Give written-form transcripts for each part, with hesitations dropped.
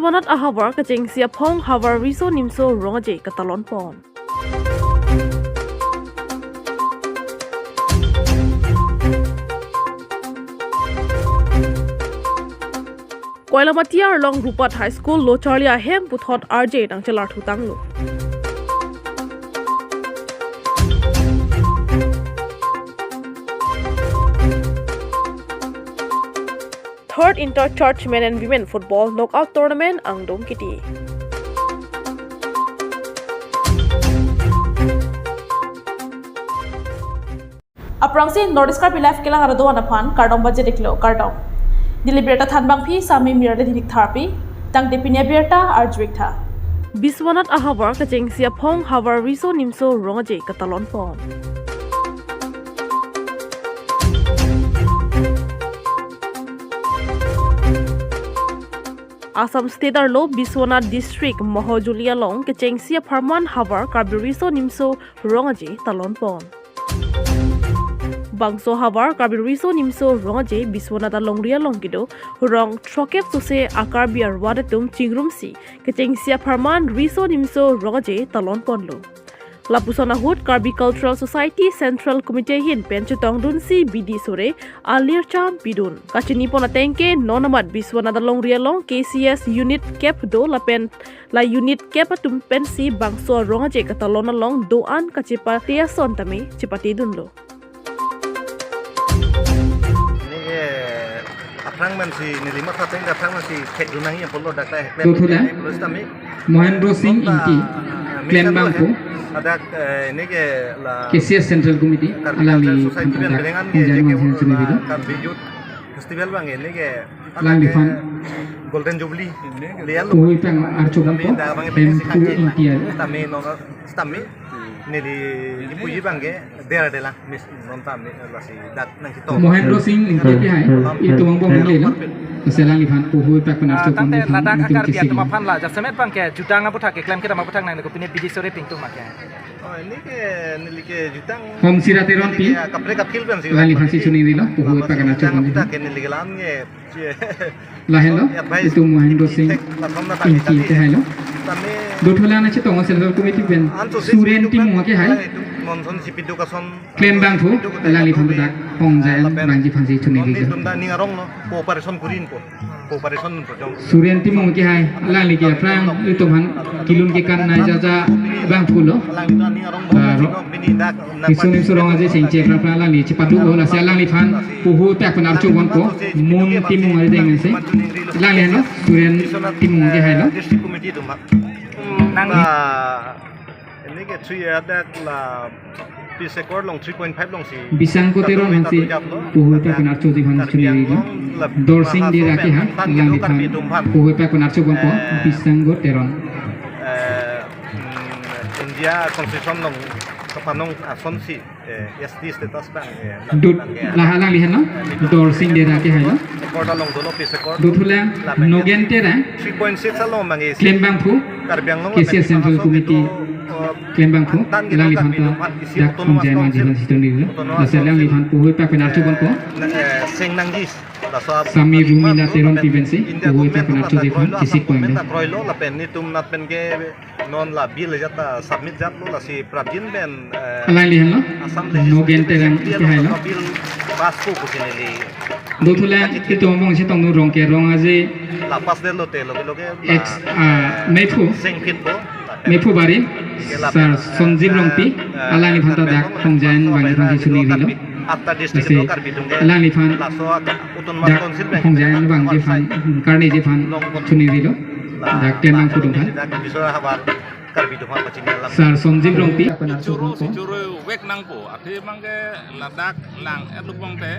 Biswanat ahabar kajeng siapong havar riso nimso rongaje katalon pon. Koilamatiar long Rupat High School lo Charlie ahem puthot RJ nang chelar thutang lo. Third Inter-Church Men and Women Football Knockout Tournament ang dong kiti. Aprangsi Nordic Karbi Life kelang arado anapan kardong budget deklo kardong. Dili Abirta thanbang phi sami mirade dinik tharpi tang depini Abirta arjwikta. Biswanat ahabar kajeng siapong havar riso nimso rongaje katalon pon. Assam State Arlo Biswanat District Mohojulia Long kecheng siap Harman Havar Karbiriso Nimso Rongaje Talon Pon. Bangso Havar Karbiriso Nimso Rongaje Biswanat Longria Longido Rong Trokep Suse Akarbiar Wadatum Chingrumsi kecheng siap Harman Riso Nimso Rongaje Talon Pon lo. Lapusana Hut Karbi Cultural Society Central Committee hin Penchutong Dunsi Bidi Sore Alir Cham Bidun. Kachini pona tengke nonamat Biswanat Longria Long KCS Unit Cap do la Unit Cap tum pensi bangso rongaje katalona long doan kacipa tiason tame cipati dun lo. Aprang man si nilima kateng aprang man si ket dunang yang perlu data Mohendro Singh Inti Clan Bangko ada ini ke la KCS Central Committee alami Karbi Youth Festival bang ini ke alami fan Golden Jubilee lihat lu kuwi pang archo bangko Inti stami nili ipuji bang ke dera dela mis nontam la si dat nang kita Mohendro Singh Inti pi hai itu bang bang le Selang lihan kuhui pak penarso tante ladang akar biar tu mapan lah jasemet bang ke jutang apa tak ke klaim kita mapu tak nang ko pini bidi sore pintu mak ya oh ini ke nili ke jutang hom sirateron pi kapre kapil ben si lali fasi suni dilo kuhui pak penarso jutang kita ke nili gelam ye lahen lo itu Mohendro Singh Inti te hai lo dothola na chitong central committee ben suren tim mo ke hai monson sipidu kason claim bang thu lali fan tak hong jael bangji fansi suni dilo tunda ningarong no cooperation kurin po cooperation projong suren tim mo ke hai lali ke prang itu man kilun ke kan na jaja bang thu lo Kisuni surong aja singce prapra lali cipatu bola sia lali fan puhu tak penar cuban ko mun tim mo ada dengan se lali no suren tim mo ke hai lo district committee tu mak nang ini ke 3 ada la piece record long 3.5 long si bisang ko tero nanti puhu tak penar cuban fan suni lo dorsing di raki ha lali fan puhu tak penar cuban ko bisang go teron India constitution long kapanong asonsi SD status bang dut lahalang lihan no dorsing di raki ha lo record long dolo piece record dutula nogen tera 3.6 long mangi claim bang thu karbiang long KCS Central Committee claim bang thu lali fan to dak hong jae ma jiban siton di lo laselang li fan puhui pak penar cuban ko seng nanggis Sami Rumi na teron pibensi puhui pak penar cuban kisik ko ende kroilo la pen ni tum nat pen ke non la bill jata submit jat lo la si prabin ben alai lihan lo nogen terang ki hai lo bill pasku ko sinili dotula itu omong si tong rong ke rong aje la pas de lo te lo ke ex mepu seng fit bo mepu bari sar sonjib longpi alai li fan to dak hong jaen bangi fansi suni ri lo atta district lo Karbi dungge alai li fan la so utun ma council ben hong jaen bangi fan karne je fan suni ri lo dak tenang kudung fan bisa habar Karbi dungha pacin dalam sar sonjib longpi Curu wek nang po ati mangke ladak lang etuk bangte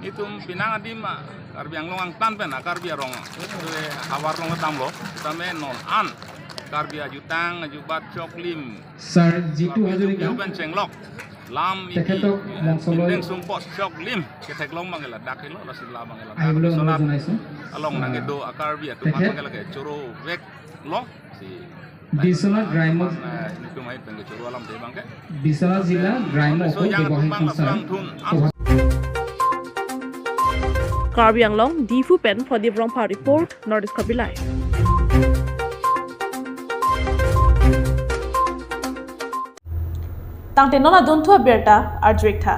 itum pinang adi ma karbiang longang tan pen karbi rong we hawar long tamlo tame non an karbi ajutang ajubat choklim sar jitu hazurika ben cenglok lam iki deng sumpot choklim ketek long mangela dak lo lasila mangela sonat along nang do akarbi atu mangela ke curu wek lo si Biswanat Graimo Biswanat Zilla Graimo ko bebahin konsar Karbi Anglong Difu Pen for the Wrong Report Nordic Karbi Live. Tangte nona dontu Abirta Arjwekta.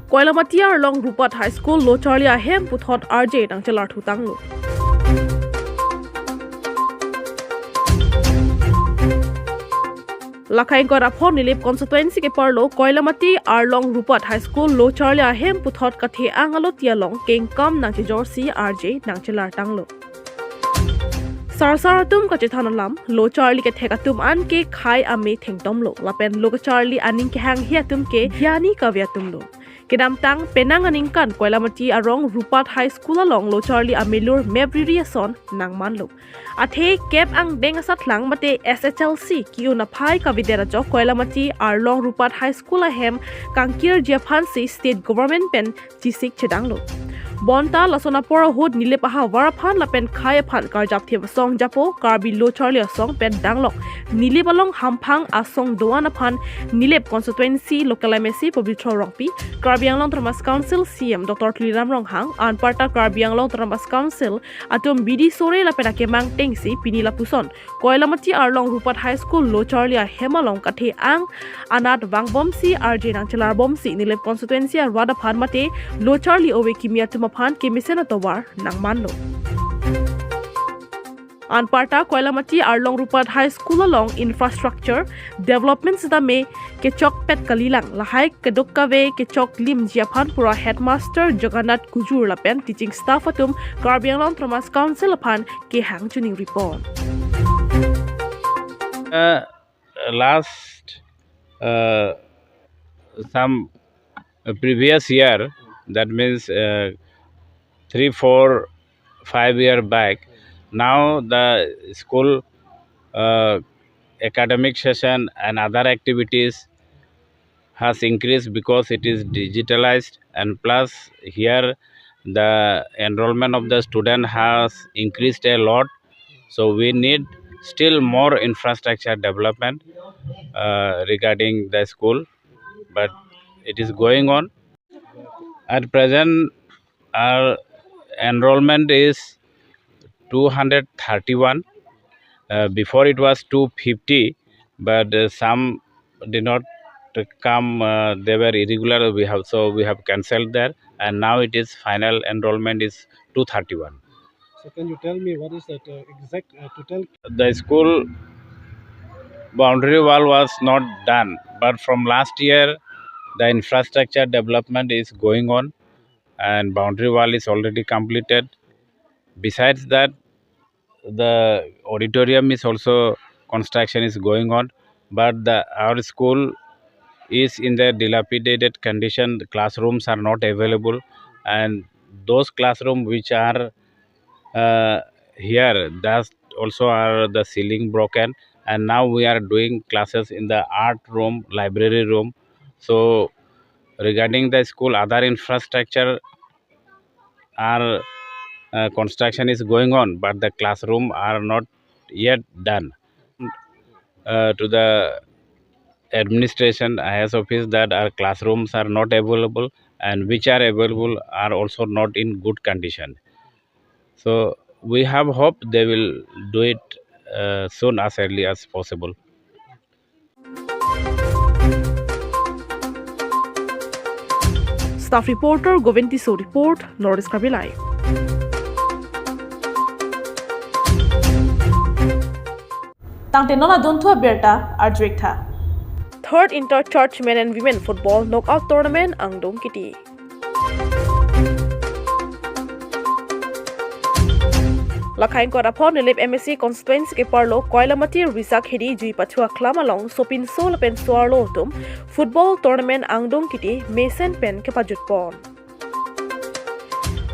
Koilamati Arlong Rupat High School Lo Charlie Ahem Puthot RJ Nang Chelar Thutanglu. Lakhain ko rapor nilip constituency ke parlo Koilamati Arlong Rupat High School Lo Charlie Ahem Puthot Kathe Angalo Tialong King Kam Nang Jorsi RJ Nang Chelar Tanglo. Sarsaratum ka chithanalam Lo Charlie ke thekatum an ke khai ame thengtomlo lapen lo Charlie aning ke hang hiatum ke hiani kaviatumlo. Kedam tang penang aningkan Koilamati Arong Rupat High School along Lo Charlie Amelur Mebriason nang manlo. Athe kep ang dengasat lang mate SHLC kiu na phai kavidera jo Koilamati Arlong Rupat High School ahem kangkir Japansi State Government pen chisik chedanglo. Bonta lasona pora hod nilip aha waraphan lapen khai phan karjap theva song japo Karbi Lo Charlie song pen danglok nilip along hamphang asong doana phan nilip constituency local MSC Pabitro Rongpi Karbi Anglong Thomas Council CM Dr. Tliram Ronghang an parta Karbi Anglong Thomas Council atom BD sore lapen akemang tengsi Pini lapuson Koilamati Arlong Rupat High School Lo Charlie hemalong kathe ang anat wangbomsi RJ nang chelar bomsi nilip constituency rada phan mate Lo Charlie owe kimia Phan Kimisena Towar nang manlo. Anparta Koilamati Arlong Rupat High School along infrastructure developments da me ke chok pet kalilang lahai kedokka ve ke chok lim jiaphan pura headmaster Jagannath Kujur lapen teaching staff atum Karbi Anglong Thomas Council phan ke hang tuning report. Last some previous year, that means 3, 4, 5 years back, now the school academic session and other activities has increased because it is digitalized, and plus here the enrollment of the student has increased a lot, so we need still more infrastructure development regarding the school, but it is going on. At present our enrollment is 231. Before it was 250, but some did not come, they were irregular, we have cancelled there, and now it is final enrollment is 231. So can you tell me what is that exact total? The school boundary wall was not done, but from last year the infrastructure development is going on and boundary wall is already completed. Besides that, the auditorium is also construction is going on, but our school is in the dilapidated condition. The classrooms are not available, and those classrooms which are here, that also are the ceiling broken, and now we are doing classes in the art room, library room. So regarding the school, other infrastructure are construction is going on, but the classroom are not yet done. To the administration IS office that our classrooms are not available, and which are available are also not in good condition. So we have hope they will do it soon, as early as possible. Staff reporter Govinti So report Nordisk Karbi Live. Tangte nona dontu Abirta Arjwekta. Third Inter-Church Men and Women Football Knockout Tournament Angdom Kiti. Lakhain ko rapor nilip MSC constituency ke parlo Koilamati Risak Hedi Jui Patua Klamalong Sopin Sol Pen Suarlo Tum Football Tournament Angdom Kiti Mesen Pen ke Pajut Pon.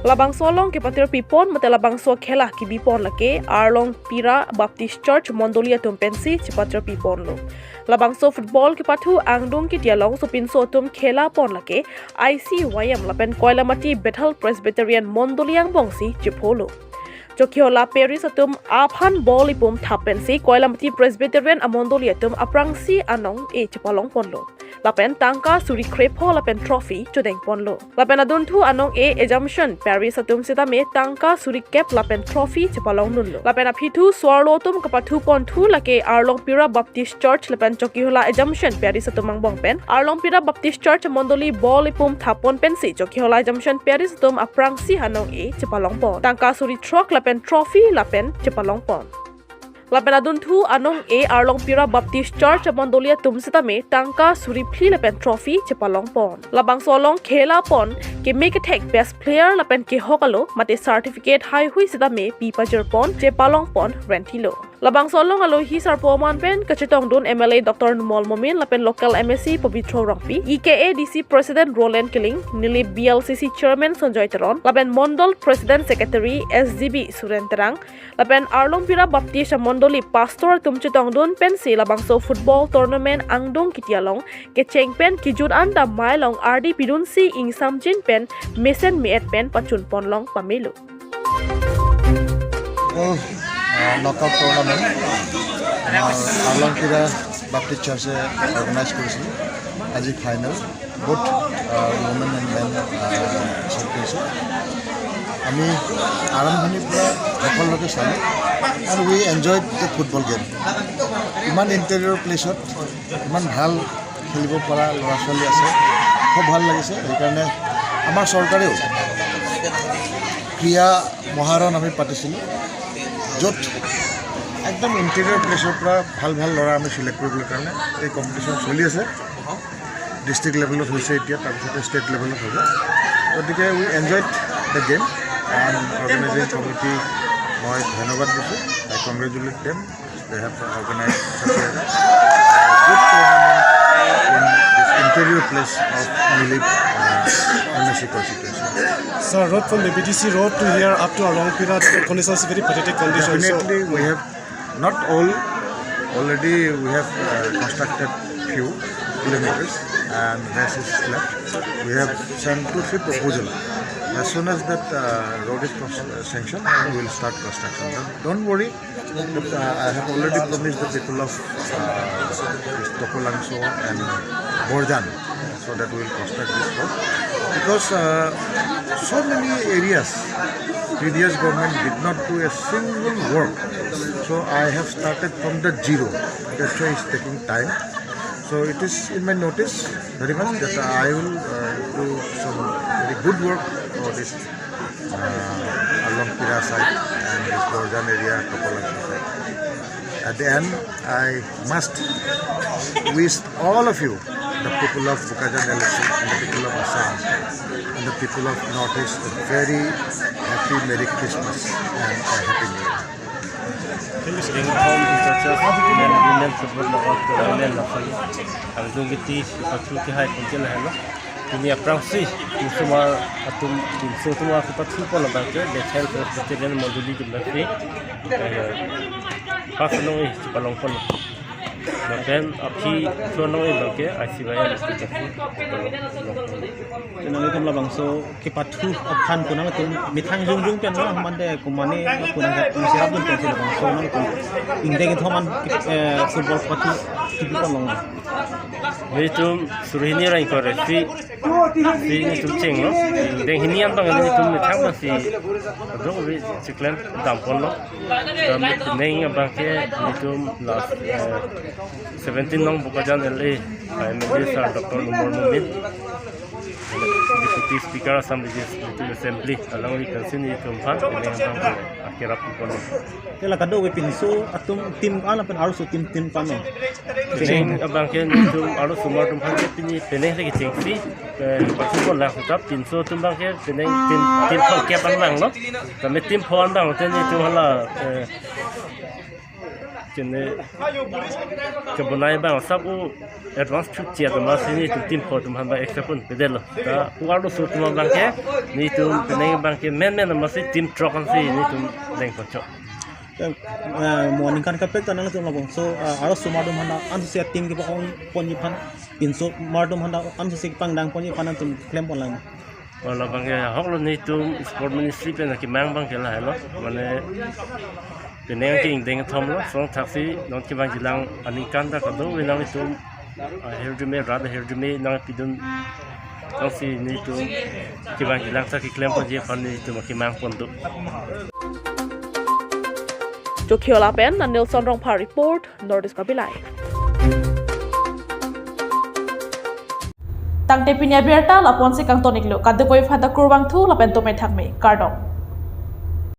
Labang Solong ke Patir Pipon mate labang so khela ki bipon lake Arlong Pira Baptist Church Mondolia Tum Pensi Chipatir Pipon lo. Labang so football ke patu angdong ki dialong Sopin so tum khela pon lake ICYM lapen Koilamati Bethel Presbyterian Mondoliang Bongsi Chipolo. Jokiola Paris atum aphan ball ipum thapen si Koilamati Presbyterian Amondolia tum aprangsi anong e chipalong ponlo. lapen tangka suri krepo lapen trophy chodeng ponlo lapen adun thu anong a assumption Paris atum sitame tangka suri cap lapen trophy chepalong nunlo lapen aphitu swarlo tum kapathu pon thu lake Arlong Pira Baptist Church lapen chokihula assumption Paris atumang bongpen Arlong Pira Baptist Church mondoli ball ipum thapon pensi chokihula assumption Paris atum aprangsi hanong a chepalong pon tangka suri truck lapen trophy lapen chepalong pon lapen adun thu anong a Arlong Pira Baptist Church mondolia tumsitame tangka suri phli lapen trophy chepalong pon labang solong khela pon ke make attack best player lapen ke hokalo mate certificate hai hui sitame pipajer pon chepalong pon rentilo labang solong alo hi sarpoman pen kachitong dun MLA Dr. Numol Momin lapen local MSc Pavitro Rangpi EKA DC President Roland Killing nili BLCC Chairman Sanjoy Teron lapen Mondol President Secretary SGB Suren Terang lapen Arlong Pira Baptist Mondoli Pastor tumchitong dun pensi labang so football tournament angdong kitialong ke chengpen kijun anda mailong RD Pidunsi ing samjin pen mesen meet pen pachun ponlong pamilu knockout tournament Arlong Pira Baptist Church organize কৰিছিল আজি final both women and men কৰিছিল আমি আৰম্ভণিৰ পৰা সকলোকে চালো and we enjoyed the football game ইমান interior প্লেছত ইমান ভাল খেলিব পৰা ল'ৰা ছোৱালী আছে খুব ভাল লাগিছে সেইকাৰণে আমাৰ চৰকাৰেও ক্ৰীড়া মহাৰণ আমি পাতিছিলোঁ য'ত একদম ইণ্টেৰিয়ৰ প্লেছৰ পৰা ভাল ভাল ল'ৰা আমি চিলেক্ট কৰিবলৈ কাৰণে এই কম্পিটিশ্যন চলি আছে ডিষ্ট্ৰিক্ট লেভেলত হৈছে এতিয়া তাৰপিছতে ষ্টেট লেভেলত হ'ব গতিকে we enjoyed the game and organizing committee মই ধন্যবাদ দিছোঁ I congratulate them they have organize good tournament in this interior place of মিলিপ MSc constituency. So road from the BTC road to here up to Arlong Pira, the conditions very pathetic conditions. Definitely we have not all, already we have constructed few kilometers and rest is left. We have sent 2-3 proposals. As soon as that road is sanctioned, we will start construction. Don't worry, but, I have already promised the people of Akenangsot and Borjan so that we will construct this road. Because so many areas, previous government did not do a single work. So I have started from the zero. That's why it's taking time. So it is in my notice very much that I will do some very good work for this Arlong Pira side and this Borjan area, Akenangsot side. At the end, I must wish all of you, the people of Bukajan election and the people of Assam and the people of Northeast, a very happy Merry Christmas and a Happy New Year. Ini aprangsi semua atum semua kita cuba lembaga detail presbyterian moduli jumlahi pasnoi palongpon dan api sonoi bangke ICY institusi Kenapa kamu labang so kipatu akan kunang itu mitang jung kan lah mande kumani kunang masih pun kan labang so nang kun indek itu man football patu tipu palong itu suruh ini orang koreksi ini tu ceng lo dan ini yang bang ini tu mitang masih dong we ciklen dampon lo dan ini yang bangke itu last 17 nong Bukajan LA MLA Sir Dr. Numol Momin Deputy Speaker Assembly Assembly along with Pension itu empat ini yang bang akhirap pun. Kalau kado we pinso atum tim ala pen harus tim pano. Ceng abang ken itu harus semua tempat ini peneh lagi cengsi pasti pun lah tetap pinso tumbang ken peneh tim pakai bang lo. Kami tim pon bang itu hala jadi kebunai bang sabu advance cuci atau masih ini tu tim pon tumbang extra pun bedel lo. Dah uang tu semua bang ken ni tu peneh bang ken men masih tim truck kan sih ni tu leng pocok. Morning kan kapek tanang tu labang so harus semua dom handa antusias tim kita ponjipan pinso mardom handa antusias pangdang ponjipan antum klaim online. Kalau bang ken hok lo ni tu sport ministry pen kimang bang ken lah lo. Mana peneng king dengan Tom lo, so taksi non kibang jilang anikan dah kado, wenang itu herjume rada herjume nang pidun nang si ni tu kibang hilang sa kiklem pon je fan ni tu makimang pon tu Jokiola Pen and Nelson Rongpa report Nordisk Kabilai Tangte Pini Abirta lapon si kang tonik lo kadukoi phata kurbang thu lapen to mai thakme kardong